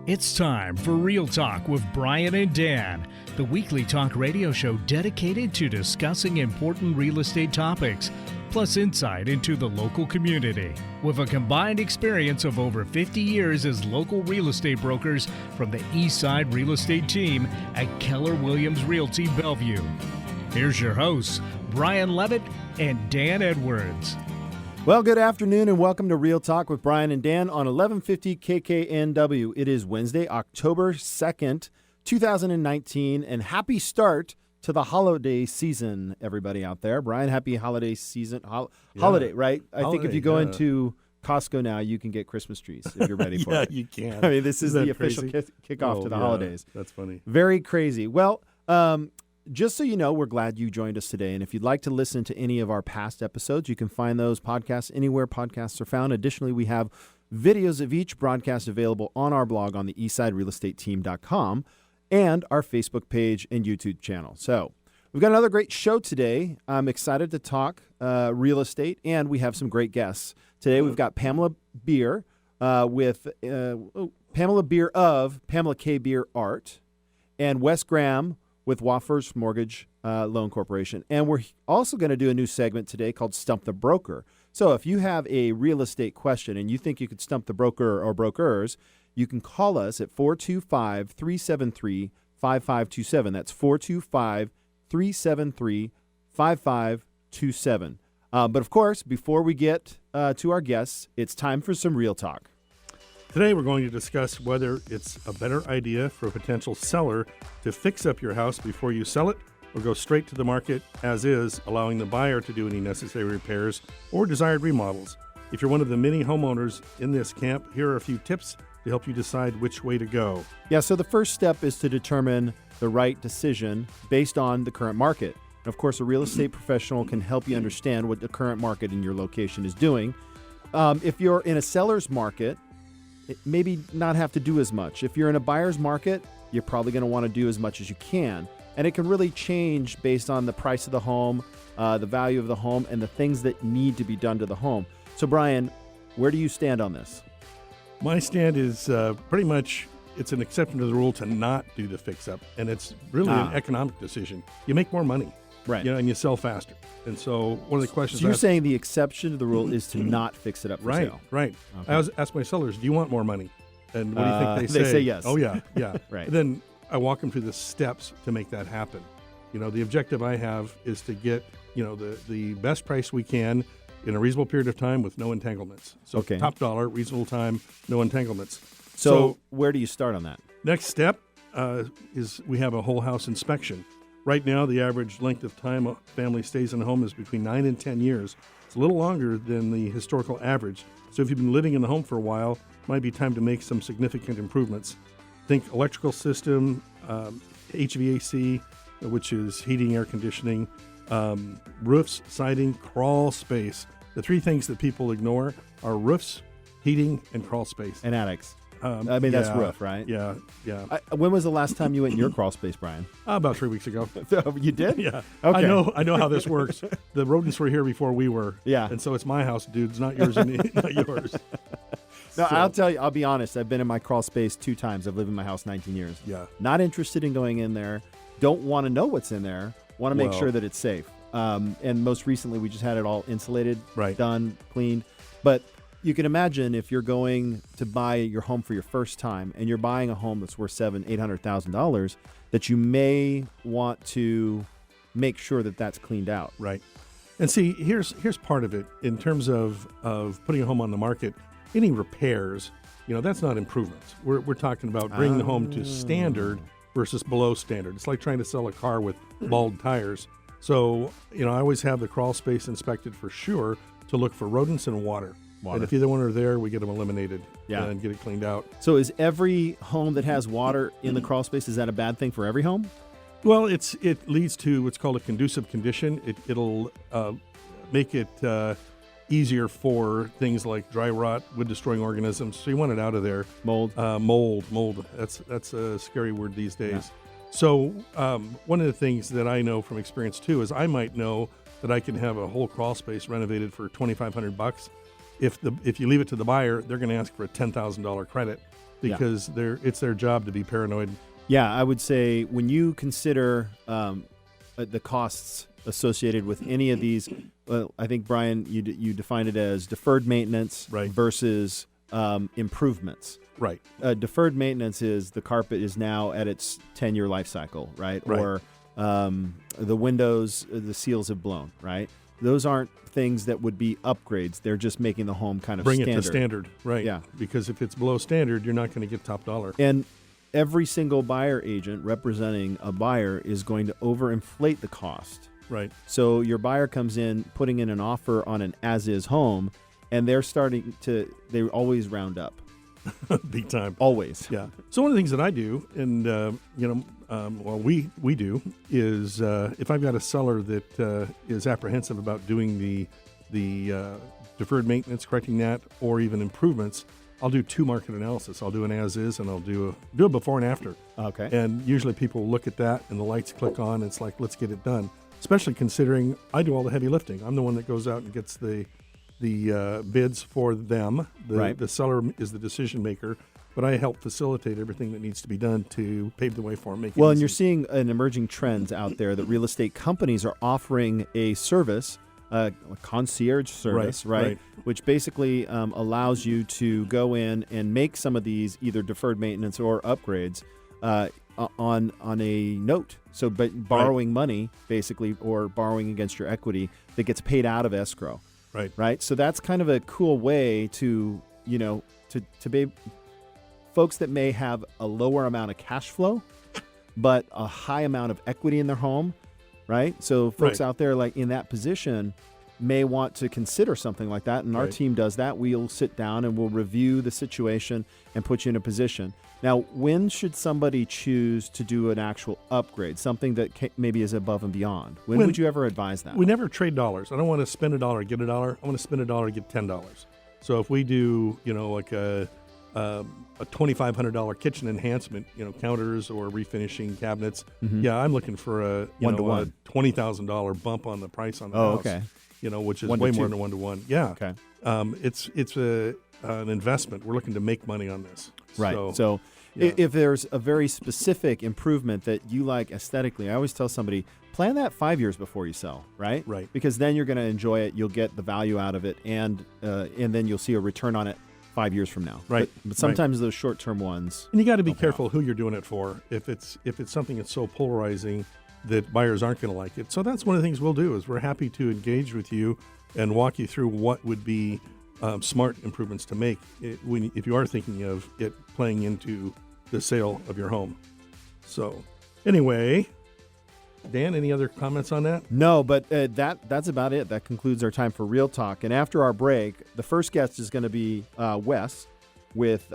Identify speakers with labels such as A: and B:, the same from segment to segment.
A: It's time for Real Talk with Brian and Dan, the weekly talk radio show dedicated to discussing important real estate topics, plus insight into the local community. With a combined experience of over 50 years as local real estate brokers from the Eastside Real Estate Team at Keller Williams Realty Bellevue. Here's your hosts, Brian Levitt and Dan Edwards.
B: Well, good afternoon and welcome to Real Talk with Brian and Dan on 1150 KKNW. It is Wednesday, October 2nd, 2019, and happy start to the holiday season, everybody out there. Brian, happy holiday season. Holiday, right? I think if you go into Costco now, you can get Christmas trees if you're ready for it.
C: Yeah, you can.
B: I mean, this is the official kickoff to the
C: yeah,
B: holidays.
C: That's funny.
B: Very crazy. Well, just so you know, we're glad you joined us today. And if you'd like to listen to any of our past episodes, you can find those podcasts anywhere podcasts are found. Additionally, we have videos of each broadcast available on our blog on the eastsiderealestateteam.com and our Facebook page and YouTube channel. So we've got another great show today. I'm excited to talk real estate, and we have some great guests. Today we've got Pamela Beer with Pamela Beer of Pamela K. Beer Art, and Wes Graham with Waffers Mortgage Loan Corporation. And we're also going to do a new segment today called Stump the Broker. So if you have a real estate question and you think you could stump the broker or brokers, you can call us at 425-373-5527. That's 425-373-5527. But of course, before we get to our guests, it's time for some Real Talk.
C: Today we're going to discuss whether it's a better idea for a potential seller to fix up your house before you sell it or go straight to the market as is, allowing the buyer to do any necessary repairs or desired remodels. If you're one of the many homeowners in this camp, here are a few tips to help you decide which way to go.
B: Yeah, so the first step is to determine the right decision based on the current market. And of course, a real estate professional can help you understand what the current market in your location is doing. If you're in a seller's market, it maybe not have to do as much. If you're in a buyer's market, you're probably going to want to do as much as you can. And it can really change based on the price of the home, the value of the home, and the things that need to be done to the home. So, Brian, where do you stand on this?
C: My stand is pretty much it's an exception to the rule to not do the fix-up, and it's really an economic decision. You make more money,
B: right?
C: And you sell faster. And so one of the questions...
B: So you're saying the exception to the rule is to not fix it up for sale?
C: Right. Okay. I always ask my sellers, do you want more money? And what do you think they say?
B: They say yes.
C: Oh, yeah.
B: Right.
C: And then I walk them through the steps to make that happen. The objective I have is to get, the best price we can in a reasonable period of time with no entanglements. So top dollar, reasonable time, no entanglements.
B: So where do you start on that?
C: Next step is we have a whole house inspection. Right now, the average length of time a family stays in a home is between 9 and 10 years. It's a little longer than the historical average. So if you've been living in the home for a while, it might be time to make some significant improvements. Think electrical system, HVAC, which is heating, air conditioning, roofs, siding, crawl space. The three things that people ignore are roofs, heating, and crawl space.
B: And attics. That's roof, right?
C: Yeah.
B: When was the last time you went in your crawl spape, Brian?
C: About 3 weeks ago.
B: You did?
C: Yeah.
B: Okay.
C: I know how this works. The rodents were here before we were.
B: Yeah.
C: And so it's my house, dudes, not yours and not yours.
B: No, I'll tell you, I'll be honest. I've been in my crawl space 2 times. I've lived in my house 19 years.
C: Yeah.
B: Not interested in going in there. Don't want to know what's in there. Want to make sure that it's safe. And most recently, we just had it all insulated, done, cleaned. But you can imagine if you're going to buy your home for your first time and you're buying a home that's worth $700,000-$800,000, that you may want to make sure that that's cleaned out.
C: Right. And see, here's part of it in terms of putting a home on the market. Any repairs, that's not improvements. We're talking about bringing the home to standard versus below standard. It's like trying to sell a car with bald tires. So, I always have the crawl space inspected for sure to look for rodents and water. And if either one are there, we get them eliminated and get it cleaned out.
B: So is every home that has water in the crawl space, is that a bad thing for every home?
C: Well, it leads to what's called a conducive condition. It'll make it easier for things like dry rot, wood-destroying organisms. So you want it out of there.
B: Mold.
C: Mold. That's a scary word these days. Yeah. So one of the things that I know from experience too is I might know that I can have a whole crawl space renovated for $2,500. If you leave it to the buyer, they're going to ask for a $10,000 credit. because it's their job to be paranoid.
B: Yeah, I would say when you consider the costs associated with any of these, I think, Brian, you defined it as deferred maintenance versus improvements.
C: Right.
B: Deferred maintenance is the carpet is now at its 10-year life cycle, right? Or the windows, the seals have blown, right? Those aren't things that would be upgrades. They're just making the home kind of
C: bring
B: standard.
C: it to standard, right?
B: Yeah.
C: Because if it's below standard, you're not going to get top dollar.
B: And every single buyer agent representing a buyer is going to overinflate the cost.
C: Right.
B: So your buyer comes in, putting in an offer on an as-is home, and they always round up.
C: Big time.
B: Always.
C: Yeah. So one of the things that I do, and we do, is if I've got a seller that is apprehensive about doing the deferred maintenance, correcting that, or even improvements, I'll do 2 market analysis. I'll do an as-is, and I'll do a before and after.
B: Okay.
C: And usually people look at that, and the lights click on. And it's like, let's get it done. Especially considering I do all the heavy lifting. I'm the one that goes out and gets the bids for them. The seller is the decision maker, but I help facilitate everything that needs to be done to pave the way for them.
B: Well, and you're seeing an emerging trends out there that real estate companies are offering a service, a concierge service, right? Which basically allows you to go in and make some of these either deferred maintenance or upgrades on a note. So borrowing money, basically, or borrowing against your equity that gets paid out of escrow. Right. So that's kind of a cool way to be folks that may have a lower amount of cash flow, but a high amount of equity in their home. Right. So folks out there like in that position may want to consider something like that. And our team does that. We'll sit down and we'll review the situation and put you in a position. Now, when should somebody choose to do an actual upgrade, something that maybe is above and beyond? When would you ever advise that?
C: We never trade dollars. I don't want to spend $1, get $1. I want to spend $1, get $10. So if we do, like a $2,500 kitchen enhancement, counters or refinishing cabinets, I'm looking for a $20,000 bump on the price on the house. Okay. Which is way more than 1-to-1. Yeah. Okay. It's an investment. We're looking to make money on this.
B: Right. So if there's a very specific improvement that you like aesthetically, I always tell somebody, plan that 5 years before you sell, right?
C: Right.
B: Because then you're going to enjoy it. You'll get the value out of it, and then you'll see a return on it 5 years from now.
C: Right.
B: But sometimes those short-term ones.
C: And you got to be careful who you're doing it for. If it's something that's so polarizing that buyers aren't going to like it. So that's one of the things we'll do is we're happy to engage with you and walk you through what would be smart improvements to make if you are thinking of it playing into the sale of your home. So anyway, Dan, any other comments on that?
B: No, but that's about it. That concludes our time for Real Talk. And after our break, the first guest is going to be Wes with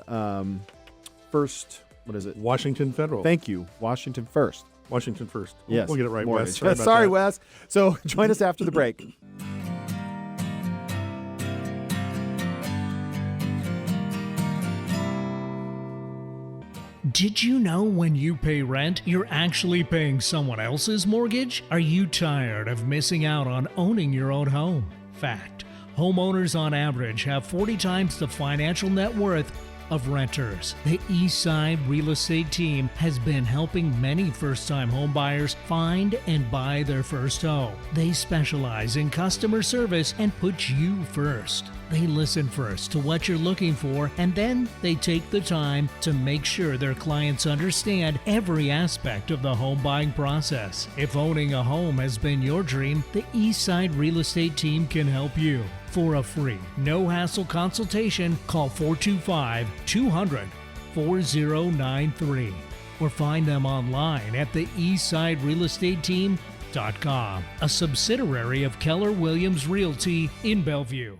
B: First, what is it?
C: Washington Federal.
B: Thank you. Washington First.
C: Washington First.
B: Yes.
C: We'll get it right, Wes.
B: Sorry, Wes. So join us after the break.
A: Did you know when you pay rent, you're actually paying someone else's mortgage? Are you tired of missing out on owning your own home? Fact: homeowners on average have 40 times the financial net worth of renters. The Eastside Real Estate Team has been helping many first-time home buyers find and buy their first home. They specialize in customer service and put you first. They listen first to what you're looking for, and then they take the time to make sure their clients understand every aspect of the home buying process. If owning a home has been your dream, the Eastside Real Estate Team can help you. For a free, no-hassle consultation, call 425-200-4093 or find them online at the eastsiderealestateteam.com, a subsidiary of Keller Williams Realty in Bellevue.